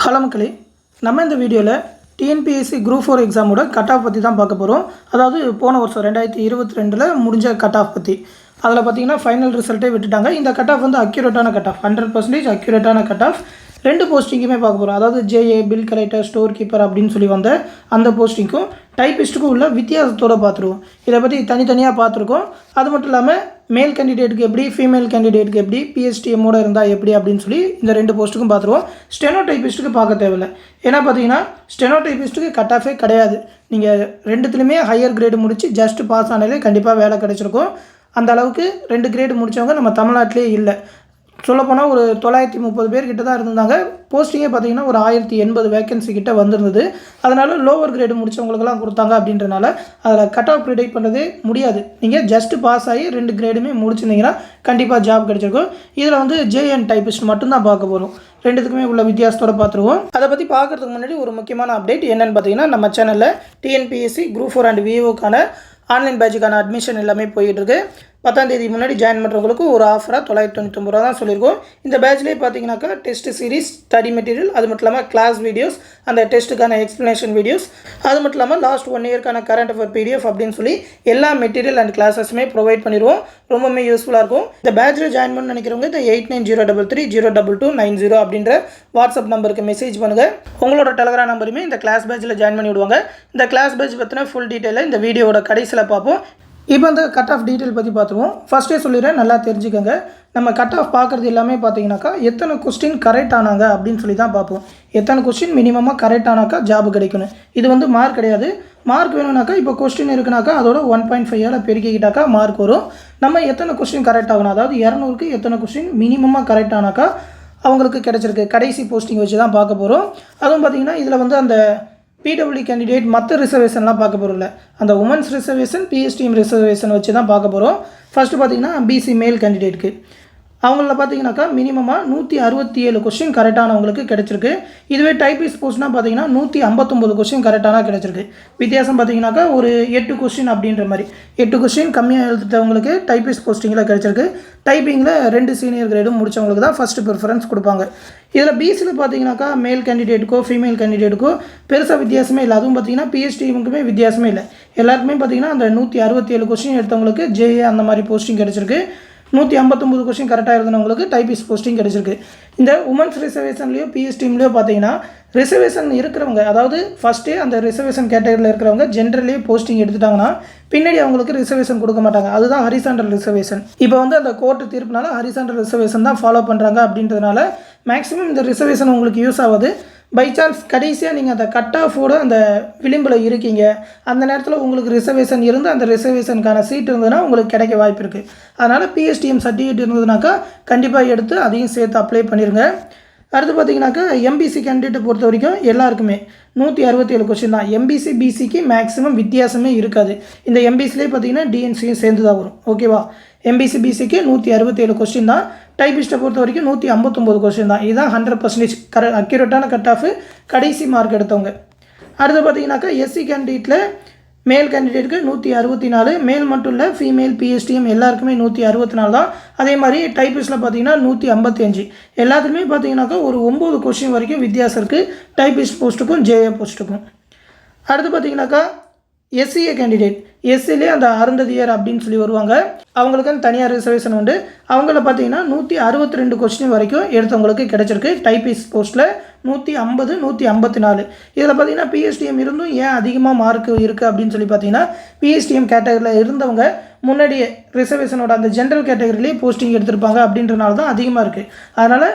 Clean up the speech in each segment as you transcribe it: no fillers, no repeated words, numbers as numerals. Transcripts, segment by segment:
Hello மக்களே, நம்ம இந்த வீடியோவில் டிஎன்பிஎஸ்சி குரூப் 4 எக்ஸாமோட கட் ஆஃப் பற்றி தான் பார்க்க போகிறோம். அதாவது போன வருஷம் 2022 முடிஞ்ச கட் ஆஃப் பற்றி. அதில் பார்த்தீங்கன்னா ஃபைனல் ரிசல்ட்டே விட்டுட்டாங்க. இந்த கட் ஆஃப் வந்து அக்யூரேட்டான கட் ஆஃப், 100% அக்யூரேட்டான கட் ஆஃப். 2 போஸ்டிங்குமே பார்க்க போகிறோம். அதாவது JA, bill collector, store keeper அப்படின்னு சொல்லி வந்த அந்த போஸ்டிங்க்கும் டைப்பிஸ்ட்டுக்கும் உள்ள வித்தியாசத்தோடு பார்த்துருவோம். இதை பற்றி தனித்தனியாக பார்த்துருக்கோம். அது மட்டும் இல்லாமல் மேல் கேண்டிடேட்டுக்கு எப்படி, ஃபீமேல் கேண்டிடேட்டுக்கு எப்படி, பிஎஸ்டிஎம்மோட இருந்தால் எப்படி அப்படின்னு சொல்லி இந்த 2 போஸ்ட்டுக்கும் பார்த்துருவோம். ஸ்டெனோ டைப்பிஸ்ட்டுக்கு பார்க்க தேவையில்லை. ஏன்னா பார்த்தீங்கன்னா ஸ்டெனோ டைப்பிஸ்ட்டுக்கு கட் ஆஃபே கிடையாது. நீங்கள் 2த்துலையுமே ஹையர் கிரேடு முடித்து ஜஸ்ட் பாஸ் ஆனாலே கண்டிப்பாக வேலை கிடச்சிருக்கும். அந்த அளவுக்கு 2 கிரேடு முடித்தவங்க நம்ம தமிழ்நாட்டிலே இல்லை. சொல்லப்போனால் ஒரு 930 பேர் கிட்ட தான் இருந்தாங்க. போஸ்டிங்கே பார்த்தீங்கன்னா ஒரு 1080 வேக்கன்சி கிட்ட வந்திருந்தது. அதனால் லோவர் கிரேடு முடித்தவங்களுக்கெல்லாம் கொடுத்தாங்க. அப்படின்றனால அதில் கட் ஆஃப் ப்ரிடிக்ட் பண்ணதே முடியாது. நீங்கள் ஜஸ்ட்டு பாஸ் ஆகி 2 கிரேடுமே முடிச்சிருந்தீங்கன்னா கண்டிப்பாக ஜாப் கிடச்சிருக்கும். இதில் வந்து ஜேஎன் டைப்பிஸ்ட் மட்டும்தான் பார்க்க போகிறோம். 2த்துக்குமே உள்ள வித்தியாசத்தோடு பார்த்துருவோம். அதை பற்றி பார்க்குறதுக்கு முன்னாடி ஒரு முக்கியமான அப்டேட் என்னென்னு பார்த்தீங்கன்னா, நம்ம சேனலில் டிஎன்பிஎஸ்சி குரூப் 4 அண்ட் விஓக்கான ஆன்லைன் பேட்சுக்கான அட்மிஷன் எல்லாமே போயிட்டுருக்கு. 10ஆம் தேதி முன்னாடி ஜாயின் பண்ணுறவங்களுக்கு ஒரு ஆஃபராக 999 ரூபா தான் சொல்லியிருக்கோம். இந்த பேட்ச்லேயே பார்த்தீங்கன்னாக்கா டெஸ்ட் சீரிஸ், ஸ்டடி மெட்டீரியல், அது மட்டும் இல்லாமல் கிளாஸ் வீடியோஸ், அந்த டெஸ்ட்டுக்கான எக்ஸ்ப்ளனேஷன் வீடியோஸ், அது மட்டும் இல்லாமல் லாஸ்ட் 1 இயர்க்கான கரண்ட் அஃபேர் பிடிஎஃப் அப்படின்னு சொல்லி எல்லா மெட்டீரியல் அண்ட் கிளாஸஸுமே ப்ரொவைட் பண்ணிடுவோம். ரொம்பவுமே யூஸ்ஃபுல்லாக இருக்கும். இந்த பேட்சில் ஜாயின் பண்ண நினைக்கிறவங்க இந்த 8903302290 அப்படின்ற வாட்ஸ்அப் நம்பருக்கு மெசேஜ் பண்ணுங்கள். உங்களோட டெலகிராம் நம்பருமே இந்த கிளாஸ் பேட்சில் ஜாயின் பண்ணி விடுவாங்க. இந்த கிளாஸ் பேட்ச் பற்றின ஃபுல் டீட்டெயிலை இந்த வீடியோவோட கடைசியில் பார்ப்போம். இப்போ அந்த கட் ஆஃப் டீட்டெயில் பற்றி பார்த்துருவோம். ஃபஸ்ட்டே சொல்லிடுறேன், நல்லா தெரிஞ்சுக்கோங்க. நம்ம கட் ஆஃப் பார்க்குறது எல்லாமே பார்த்தீங்கன்னாக்கா எத்தனை கொஸ்டின் கரெக்ட் ஆனாங்க அப்படின்னு சொல்லி தான் பார்ப்போம். எத்தனை கொஸ்டின் மினிமமாக கரெக்ட் ஆனாக்கா ஜாப் கிடைக்கணும். இது வந்து மார்க் கிடையாது. மார்க் வேணும்னாக்கா இப்போ கொஸ்டின் இருக்குனாக்கா அதோட 1.5 பெருக்கிக்கிட்டாக்கா மார்க் வரும். நம்ம எத்தனை கொஸ்டின் கரெக்ட் ஆகணும், அதாவது 200க்கு எத்தனை கொஸ்டின் மினிமமாக கரெக்ட் ஆனாக்கா அவங்களுக்கு கிடச்சிருக்கு. கடைசி போஸ்டிங் வச்சு தான் பார்க்க போகிறோம். அதுவும் பார்த்திங்கன்னா இதில் வந்து அந்த பிடபிள்யூ கேண்டிடேட் மற்ற ரிசர்வேஷன்லாம் பார்க்க போகிறோம்ல, அந்த உமன்ஸ் ரிசர்வேஷன், பிஎஸ்டிஎம் ரிசர்வேஷன் வச்சு தான் பார்க்க போகிறோம். ஃபஸ்ட்டு பார்த்திங்கன்னா பிசி மேல் கேண்டிடேட்டுக்கு அவங்கள பார்த்தீங்கன்னாக்கா மினிமமாக 167 கொஸ்டின் கரெக்டானவங்களுக்கு கிடச்சிருக்கு. இதுவே டைப்பிஸ்ட் போஸ்ட்னால் பார்த்தீங்கன்னா 159 கொஸ்டின் கரெக்டான கிடச்சிருக்கு. வித்தியாசம் பார்த்தீங்கன்னாக்கா ஒரு 8 கொஸ்டின் அப்படின்ற மாதிரி 8 கொஸ்டின் கம்மியாக எழுதிட்டவங்களுக்கு டைப்பிஸ்ட் போஸ்டிங்கில் கிடச்சிருக்கு. டைப்பிங்கில் 2 சீனியர் கிரேடும் முடித்தவங்களுக்கு தான் ஃபஸ்ட்டு ப்ரிஃபரன்ஸ் கொடுப்பாங்க. இதில் பிசியில் பார்த்தீங்கன்னாக்கா மேல் கேண்டிடேட்டுக்கோ ஃபீமேல் கேண்டிடேட்டுக்கோ பெருசாக வித்தியாசமே இல்லை. அதுவும் பார்த்தீங்கன்னா பிஎஸ்டிஎமுக்குமே வித்தியாசமே இல்லை. எல்லாருக்குமே பார்த்தீங்கன்னா அந்த 167 கொஸ்டின் எடுத்தவங்களுக்கு ஜேஏ அந்த மாதிரி போஸ்டிங் கிடச்சிருக்கு. 159 கொஸ்டின் கரெக்டாக இருந்தவங்களுக்கு டைப்பிஸ்ட் போஸ்டிங் கிடச்சிருக்கு. இந்த உமன்ஸ் ரிசர்வேஷன்லேயோ பிஎஸ்டிஎம்லேயோ பார்த்தீங்கன்னா ரிசர்வேஷன் இருக்கிறவங்க, அதாவது ஃபஸ்ட்டே அந்த ரிசர்வேஷன் கேட்டகரியில் இருக்கிறவங்க ஜென்ரல்லேயே போஸ்டிங் எடுத்துட்டாங்கன்னா பின்னாடி அவங்களுக்கு ரிசர்வேஷன் கொடுக்க மாட்டாங்க. அதுதான் ஹரிசாண்டல் ரிசர்வேஷன். இப்போ வந்து அந்த கோர்ட்டு தீர்ப்புனால ஹரிசாண்டல் ரிசர்வேஷன் தான் ஃபாலோ பண்ணுறாங்க. அப்படின்றதுனால மேக்ஸிமம் இந்த ரிசர்வேஷன் உங்களுக்கு யூஸ் ஆகுது. பை சான்ஸ் கடைசியாக நீங்கள் அந்த கட் ஆஃபோட அந்த விளிம்பில் இருக்கீங்க, அந்த நேரத்தில் உங்களுக்கு ரிசர்வேஷன் இருந்து அந்த ரிசர்வேஷனுக்கான சீட் இருந்ததுன்னா உங்களுக்கு கிடைக்க வாய்ப்பு இருக்குது. அதனால் பிஎஸ்டிஎம் சர்டிஃபிகேட் இருந்ததுனாக்கா கண்டிப்பாக எடுத்து அதையும் சேர்த்து அப்ளை பண்ணிடுங்க. அடுத்து பார்த்தீங்கன்னாக்கா எம்பிசி கேண்டிடேட்டை பொறுத்த வரைக்கும் எல்லாருக்குமே 167 கொஸ்டின் தான். எம்பிசி பிசிக்கு மேக்ஸிமம் வித்தியாசமே இருக்காது. இந்த எம்பிசிலே பார்த்தீங்கன்னா டிஎன்சியும் சேர்ந்து தான் வரும். ஓகேவா? எம்பிசி பிசிக்கு 167 கொஸ்டின் தான். டைப்பிஸ்ட்டை பொறுத்த வரைக்கும் 159 கொஸ்டின் தான். இதுதான் 100% அக்யூரேட்டான கட் ஆஃப் கடைசி மார்க் எடுத்தவங்க. அடுத்து பார்த்தீங்கன்னாக்கா எஸ்சி கேண்டிடேட்டில் மேல் கேண்டிடேட்டுக்கு 164, மேல் மட்டும் இல்லை ஃபீமேல் பிஎஸ்டிஎம் எல்லாருக்குமே 164 தான். அதே மாதிரி டைப்பிஸ்ட்டில் பார்த்தீங்கன்னா 155. எல்லாத்துக்குமே பார்த்தீங்கன்னாக்கா ஒரு 9 கொஸ்டின் வரைக்கும் வித்தியாசம் இருக்குது டைப்பிஸ்ட் போஸ்ட்டுக்கும் ஜேஏ போஸ்ட்டுக்கும். அடுத்து பார்த்தீங்கன்னாக்கா எஸ்சிஏ கேண்டிடேட், எஸ்சிலே அந்த அருந்ததியர் அப்படின்னு சொல்லி வருவாங்க. அவங்களுக்குன்னு தனியார் ரிசர்வேஷன் உண்டு. அவங்கள பார்த்தீங்கன்னா 162 கொஸ்டின் வரைக்கும் எடுத்தவங்களுக்கு கிடச்சிருக்கு. டைப்பிஸ்ட் போஸ்ட்டில் 150, 154. இதில் பார்த்தீங்கன்னா பிஎஸ்டிஎம் இருந்தும் ஏன் அதிகமாக மார்க் இருக்குது அப்படின்னு சொல்லி பார்த்தீங்கன்னா பிஎஸ்டிஎம் கேட்டகரியில் இருந்தவங்க முன்னாடியே ரிசர்வேஷனோட அந்த ஜென்ரல் கேட்டகரியிலே போஸ்டிங் எடுத்திருப்பாங்க. அப்படின்றனால தான் அதிகமாக இருக்குது. அதனால்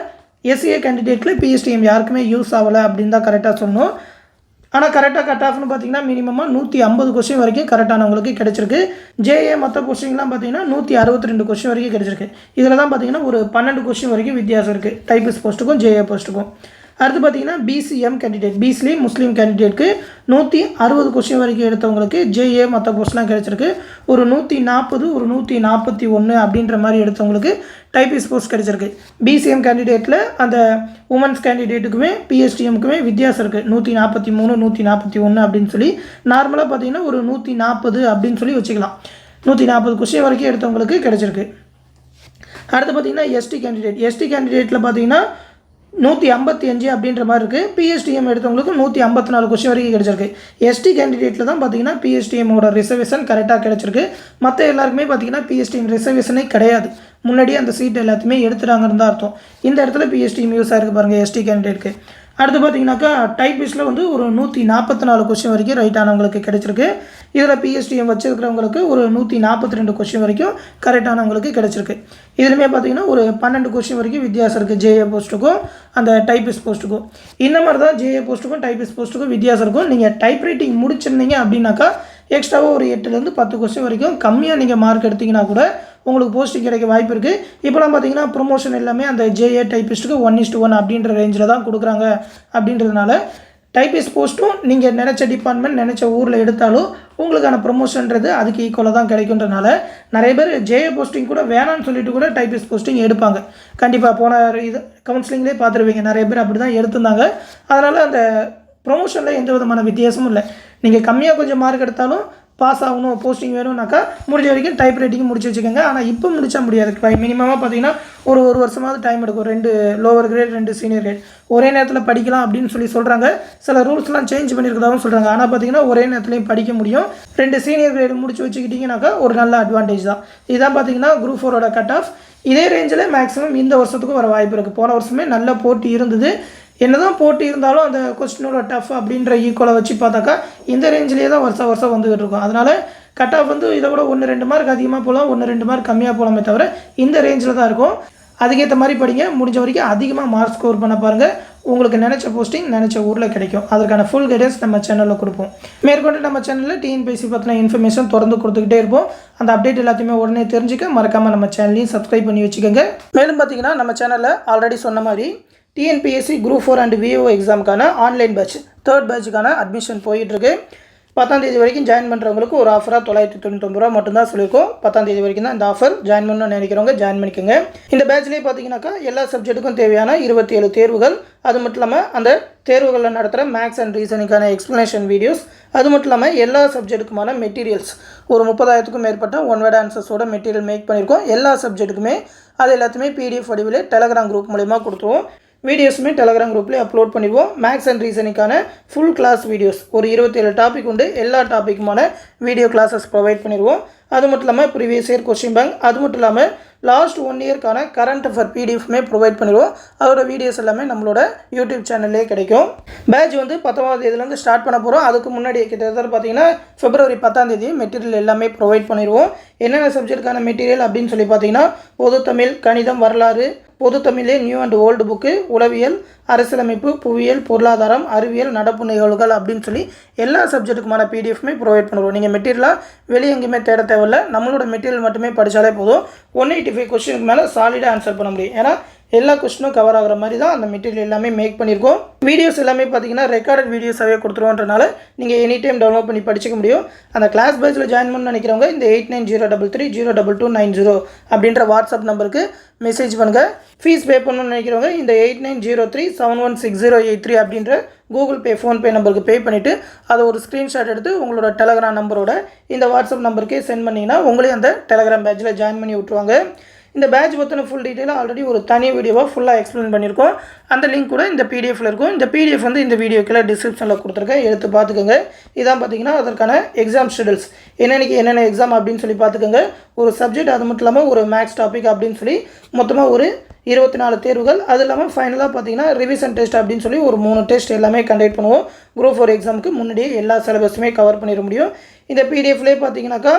எஸ்சிஏ கேண்டிடேட்டில் பிஎஸ்டிஎம் யாருக்குமே யூஸ் ஆகலை அப்படின்னு தான் கரெக்டாக சொல்லணும். ஆனால் கரெக்டாக கட் ஆஃப்னு பார்த்தீங்கன்னா மினிமமாக 150 கொஸ்டின் வரைக்கும் கரெக்டானவங்களுக்கு கிடச்சிருக்கு. ஜேஏ மற்ற போஸ்டிங்லாம் பார்த்தீங்கன்னா 162 கொஸ்டின் வரைக்கும் கிடச்சிருக்கு. இதில் தான் பார்த்தீங்கன்னா ஒரு 12 கொஸ்டின் வரைக்கும் வித்தியாசம் இருக்குது டைப்பிஸ்ட் போஸ்ட்டுக்கும் ஜேஏ போஸ்ட்டுக்கும். அடுத்து பார்த்தீங்கன்னா பிசிஎம் கேண்டிடேட், பிசிலேயும் முஸ்லீம் கேண்டிடேட்டுக்கு 160 கொஸ்டின் வரைக்கும் எடுத்தவங்களுக்கு ஜேஏ மற்ற போஸ்ட்லாம் கிடச்சிருக்கு. ஒரு 140, ஒரு 141 அப்படின்ற மாதிரி எடுத்தவங்களுக்கு டைப்பிஸ்ட் போஸ்ட் கிடச்சிருக்கு. பிசிஎம் கேண்டிடேட்டில் அந்த உமன்ஸ் கேண்டிடேட்டுக்குமே பிஎஸ்டிஎம்க்குமே வித்தியாசம் இருக்குது. 143, 141 அப்படின்னு சொல்லி நார்மலாக பார்த்தீங்கன்னா ஒரு 140 அப்படின்னு சொல்லி வச்சுக்கலாம். 140 கொஸ்டின் வரைக்கும் எடுத்தவங்களுக்கு கிடச்சிருக்கு. அடுத்து பார்த்தீங்கன்னா எஸ்டி கேண்டிடேட்டில் பார்த்தீங்கன்னா 155 அப்படின்ற மாதிரி இருக்குது. பிஎஸ்டிஎம் எடுத்தவங்களுக்கு 154 கொஸ்டின் வரைக்கும் கிடச்சிருக்கு. எஸ்டி கேண்டிடேட்டில் தான் பார்த்தீங்கன்னா பிஎஸ்டிஎம்மோட ரிசர்வேஷன் கரெக்டாக கிடச்சிருக்கு. மற்ற எல்லாருக்குமே பார்த்தீங்கன்னா பிஎஸ்டிஎம் ரிசர்வேஷனே கிடையாது. முன்னாடியே அந்த சீட் எல்லாத்தையுமே எடுத்துட்டாங்கன்னு தான் அர்த்தம். இந்த இடத்துல பிஎஸ்டிஎம் யூஸ் ஆகிருக்கு பாருங்கள் எஸ்டி கேண்டிடேட்டுக்கு. அடுத்து பார்த்தீங்கன்னாக்கா டைப்பிஸ்ட்டில் வந்து ஒரு 144 கொஸ்டின் வரைக்கும் ரைட் ஆனவங்களுக்கு கிடச்சிருக்கு. இதில் பிஎஸ்டிஎம் வச்சுருக்கிறவங்களுக்கு ஒரு 142 கொஸ்டின் வரைக்கும் கரெக்டானவங்களுக்கு கிடச்சிருக்கு. இதுலையுமே பார்த்தீங்கன்னா ஒரு 12 கொஸ்டின் வரைக்கும் வித்தியாசம் இருக்குது ஜேஏ போஸ்ட்டுக்கும் அந்த டைப்பிஸ்ட் போஸ்ட்டுக்கும். இந்த மாதிரி தான் ஜேஏ போஸ்ட்டுக்கும் டைப்பிஸ்ட் போஸ்ட்டுக்கும் வித்தியாசம் இருக்கும். நீங்கள் டைப் ரைட்டிங் முடிச்சிருந்தீங்க அப்படின்னாக்கா எக்ஸ்ட்ராவாக ஒரு 8லேருந்து 10 கொஸ்டின் வரைக்கும் கம்மியாக நீங்கள் மார்க் எடுத்திங்கன்னா கூட உங்களுக்கு போஸ்டிங் கிடைக்க வாய்ப்பு இருக்குது. இப்போலாம் பார்த்தீங்கன்னா ப்ரொமோஷன் எல்லாமே அந்த ஜேஏ டைப்பிஸ்ட்டுக்கு 1:1 அப்படின்ற ரேஞ்சில் தான் கொடுக்குறாங்க. அப்படின்றதுனால டைப்பிஸ்ட் போஸ்ட்டும் நீங்கள் நினச்ச டிபார்ட்மெண்ட் நினச்ச ஊரில் எடுத்தாலும் உங்களுக்கான ப்ரொமோஷன்றது அதுக்கு ஈக்குவலாக தான் கிடைக்குன்றனால நிறைய பேர் ஜேஏ போஸ்டிங் கூட வேணான்னு சொல்லிட்டு கூட டைப்பிஸ்ட் போஸ்டிங் எடுப்பாங்க. கண்டிப்பாக போன இது கவுன்சிலிங்லேயே பார்த்துருவீங்க, நிறைய பேர் அப்படி தான் எடுத்திருந்தாங்க. அதனால் அந்த ப்ரொமோஷனில் எந்த விதமான வித்தியாசமும் இல்லை. நீங்கள் கம்மியாக கொஞ்சம் மார்க் எடுத்தாலும் பாஸ் ஆகணும், போஸ்டிங் வேணும்னாக்கா முடிஞ்ச வரைக்கும் டைப் ரைட்டிங் முடிச்சு வச்சுக்கோங்க. ஆனால் இப்போ முடிச்சா முடியாது. மினிமமாக பார்த்தீங்கன்னா ஒரு வருஷமாவது டைம் எடுக்கும். 2 லோவர் கிரேட் 2 சீனியர் கிரேட் ஒரே நேரத்தில் படிக்கலாம் அப்படின்னு சொல்கிறாங்க. சில ரூல்ஸ்லாம் சேஞ்ச் பண்ணியிருக்கிறதாகவும் சொல்கிறாங்க. ஆனால் பார்த்தீங்கன்னா ஒரே நேரத்துலையும் படிக்க முடியும். 2 சீனியர் கிரேட் முடிச்சு வச்சுக்கிட்டிங்கனாக்கா ஒரு நல்ல அட்வான்டேஜ் தான். இதுதான் பார்த்தீங்கன்னா குரூப் 4ஓட கட் ஆஃப். இதே ரேஞ்சில் மேக்ஸிமம் இந்த வருஷத்துக்கும் வர வாய்ப்பு இருக்குது. போன வருஷமே நல்ல போட்டி இருந்தது. என்னதான் போட்டி இருந்தாலும் அந்த கொஸ்டினோட டஃப் அப்படின்ற ஈக்குவலை வச்சு பார்த்தாக்கா இந்த ரேஞ்சிலே தான் வருஷம் வந்துகிட்டு இருக்கும். அதனால் கட் ஆஃப் வந்து இதை விட 1-2 மார்க் அதிகமாக போகலாம், 1-2 மார்க் கம்மியாக போகலாமே தவிர இந்த ரேஞ்சில் தான் இருக்கும். அதுக்கேற்ற மாதிரி படிங்க. முடிஞ்ச வரைக்கும் அதிகமாக மார்க் ஸ்கோர் பண்ண பாருங்கள். உங்களுக்கு நினச்ச போஸ்டிங் நினச்ச ஊரில் கிடைக்கும். அதற்கான ஃபுல் கைடன்ஸ் நம்ம சேனலில் கொடுப்போம். மேற்கொண்டு நம்ம சேனலில் டிஎன்பிஎஸ்சி பற்றின இன்ஃபர்மேஷன் தொடர்ந்து கொடுத்துக்கிட்டே இருப்போம். அந்த அப்டேட் எல்லாத்தையுமே உடனே தெரிஞ்சுக்க மறக்காமல் நம்ம சேனலையும் சப்ஸ்கிரைப் பண்ணி வச்சுக்கோங்க. மேலும் பார்த்தீங்கன்னா நம்ம சேனலில் ஆல்ரெடி சொன்ன மாதிரி டிஎன்பிஎஸ்சி குரூப் 4 அண்ட் விஓ எக்ஸாமுக்கான ஆன்லைன் பேட்ச் 3rd பேட்சுக்கான அட்மிஷன் போயிட்டுருக்கு. 10ஆம் தேதி வரைக்கும் ஜாயின் பண்ணுறவங்களுக்கு ஒரு ஆஃபராக 999 ரூபா மட்டும்தான் சொல்லியிருக்கோம். 10ஆம் தேதி வரைக்கும் தான் இந்த ஆஃபர். ஜாயின் பண்ணணும்னு நினைக்கிறவங்க ஜாயின் பண்ணிக்கோங்க. இந்த பேட்ச்லேயே பார்த்தீங்கன்னாக்கா எல்லா சப்ஜெக்ட்டுக்கும் தேவையான 27 தேர்வுகள், அது மட்டும் இல்லாமல் அந்த தேர்வுகளில் நடத்துகிற மேக்ஸ் அண்ட் ரீசனிங்கான எக்ஸ்ப்ளனேஷன் வீடியோஸ், அது மட்டும் இல்லாமல் எல்லா சப்ஜெக்ட்டுக்குமான மெட்டீரியல்ஸ் ஒரு 30,000க்கும் மேற்பட்ட ஒன் வேர்ட் ஆன்சர்ஸோட மெட்டீரியல் மேக் பண்ணியிருக்கோம். எல்லா சப்ஜெக்ட்டுக்குமே அது எல்லாத்தையுமே பிடிஎஃப் வடிவில் டெலகிராம் குரூப் மூலிமா கொடுத்துருவோம். வீடியோஸுமே டெலகிராம் குரூப்லேயே அப்லோட் பண்ணிடுவோம். மேக்ஸ் அண்ட் ரீசனிங்கான ஃபுல் கிளாஸ் வீடியோஸ் ஒரு 27 டாபிக் உண்டு. எல்லா டாப்பிக்குமான வீடியோ கிளாஸஸ் ப்ரொவைட் பண்ணிடுவோம். அது மட்டும் இல்லாமல் ப்ரீவியஸ் இயர் கொஸ்டின் பேங்க், அது மட்டும் இல்லாமல் லாஸ்ட் 1 இயர்க்கான கரண்ட் அஃபேர் பிடிஎஃப்மே ப்ரொவைட் பண்ணிடுவோம். அதோட வீடியோஸ் எல்லாமே நம்மளோட யூடியூப் சேனல்லே கிடைக்கும். பேட்ச் வந்து 10ஆம் தேதியிலேருந்து ஸ்டார்ட் பண்ண போகிறோம். அதுக்கு முன்னாடி கிட்டத்தட்ட பார்த்தீங்கன்னா February 10ஆம் தேதி மெட்டீரியல் எல்லாமே ப்ரொவைட் பண்ணிடுவோம். என்னென்ன சப்ஜெக்ட்டுக்கான மெட்டீரியல் அப்படின்னு சொல்லி பார்த்தீங்கன்னா பொது தமிழ், கணிதம், வரலாறு, பொது தமிழே நியூ அண்ட் ஓல்டு புக்கு, உளவியல், அரசியலமைப்பு, புவியியல், பொருளாதாரம், அறிவியல், நடப்பு நிகழ்வுகள் அப்படின்னு சொல்லி எல்லா சப்ஜெக்ட்டுக்குமான பிடிஎஃப்மே ப்ரொவைட் பண்ணுவோம். நீங்கள் மெட்டீரியலாக வெளியே எங்கேயுமே தேட தேவையில்லை. நம்மளோட மெட்டீரியல் மட்டுமே படித்தாலே போதும். 185 கொஸ்டினுக்கு மேலே சாலிடாக ஆன்சர் பண்ண முடியும். ஏன்னா எல்லா கொஸ்டினும் கவர் ஆகிற மாதிரி தான் அந்த மெட்டீரியல் எல்லாமே மேக் பண்ணியிருக்கோம். வீடியோஸ் எல்லாமே பார்த்தீங்கன்னா ரெக்கார்டட் வீடியோஸாகவே கொடுத்துருவோன்றனால நீங்கள் எனி டைம் டவுன்லோட் பண்ணி படிச்சிக்க முடியும். அந்த கிளாஸ் பேட்சில் ஜாயின் பண்ணணும்னு நினைக்கிறவங்க இந்த 8903302290 அப்படின்ற வாட்ஸ்அப் நம்பருக்கு மெசேஜ் பண்ணுங்கள். ஃபீஸ் பே பண்ணணும்னு நினைக்கிறவங்க இந்த 8903716083 அப்படின்ற கூகுள் பே, ஃபோன்பே நம்பருக்கு பே பண்ணிவிட்டு அதை ஒரு ஸ்க்ரீன்ஷாட் எடுத்து உங்களோட டெலகிராம் நம்பரோட இந்த வாட்ஸ்அப் நம்பருக்கே சென்ட் பண்ணிங்கன்னா உங்களையும் அந்த டெலகிராம் பேட்சில் ஜாயின் பண்ணி விட்ருவாங்க. இந்த பேட்ச் பற்றின ஃபுல் டீட்டெயிலாக ஆல்ரெடி ஒரு தனி வீடியோவாக ஃபுல்லாக எக்ஸ்பிளைன் பண்ணியிருக்கோம். அந்த லிங்க் கூட இந்த பிடிஎஃப்ல இருக்கும். இந்த பிடிஎஃப் வந்து இந்த வீடியோக்குள்ள டிஸ்கிரிப்ஷனில் கொடுத்துருக்கேன், எடுத்து பார்த்துக்கோங்க. இதான் பார்த்தீங்கன்னா அதற்கான எக்ஸாம் ஷெடியூல்ஸ், என்னென்ன எக்ஸாம் அப்படின்னு சொல்லி பார்த்துக்கோங்க. ஒரு சப்ஜெக்ட், அது மட்டும் இல்லாமல் ஒரு மேக்ஸ் டாபிக் அப்படின்னு சொல்லி மொத்தமாக ஒரு 24 தேர்வுகள். அது இல்லாமல் ஃபைனலாக பார்த்தீங்கன்னா ரிவிஷன் டெஸ்ட் அப்படின்னு சொல்லி ஒரு 3 டெஸ்ட் எல்லாமே கண்டக்ட் பண்ணுவோம். குரூப் 4 எக்ஸாமுக்கு முன்னாடியே எல்லா சிலபஸுமே கவர் பண்ணிட முடியும். இந்த பிடிஎஃப்லேயே பார்த்தீங்கன்னாக்கா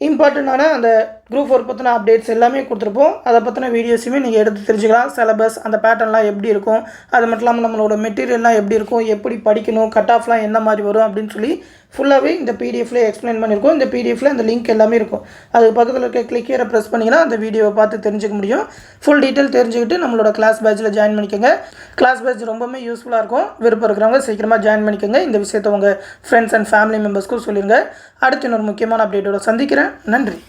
இம்பார்ட்டண்டான அந்த குரூப் 4 பற்றின அப்டேட்ஸ் எல்லாமே கொடுத்துருப்போம். அதை பற்றின வீடியோஸுமே நீங்கள் எடுத்து தெரிஞ்சுக்கலாம். சிலபஸ், அந்த பேட்டர்ன்லாம் எப்படி இருக்கும், அது மட்டும் இல்லாமல் நம்மளோட மெட்டீரியல்லாம் எப்படி இருக்கும், எப்படி படிக்கணும், கட் ஆஃப்லாம் என்ன மாதிரி வரும் அப்படின்னு சொல்லி ஃபுல்லாகவே இந்த பிடிஎஃப்லேயே எக்ஸ்பிளைன் பண்ணியிருக்கோம். இந்த பிடிஎஃப்ல அந்த லிங்க் எல்லாமே இருக்கும். அதுக்கு பக்கத்தில் இருக்க கிளிக் ஹியரை ப்ரெஸ் பண்ணிங்கன்னா அந்த வீடியோவை பார்த்து தெரிஞ்சுக்க முடியும். ஃபுல் டீட்டெயில் தெரிஞ்சுக்கிட்டு நம்மளோட கிளாஸ் பேட்சில் ஜாயின் பண்ணிக்கோங்க. கிளாஸ் பேட்ச் ரொம்பவே யூஸ்ஃபுல்லாக இருக்கும். விருப்பம் இருக்கிறவங்க சீக்கிரமாக ஜாயின் பண்ணிக்கோங்க. இந்த விஷயத்தை உங்கள் ஃப்ரெண்ட்ஸ் அண்ட் ஃபேமிலி மெம்பர்ஸ்க்கும் சொல்லிடுங்க. அடுத்து இன்னொரு முக்கியமான அப்டேட்டோட சந்திக்கிறேன். நன்றி.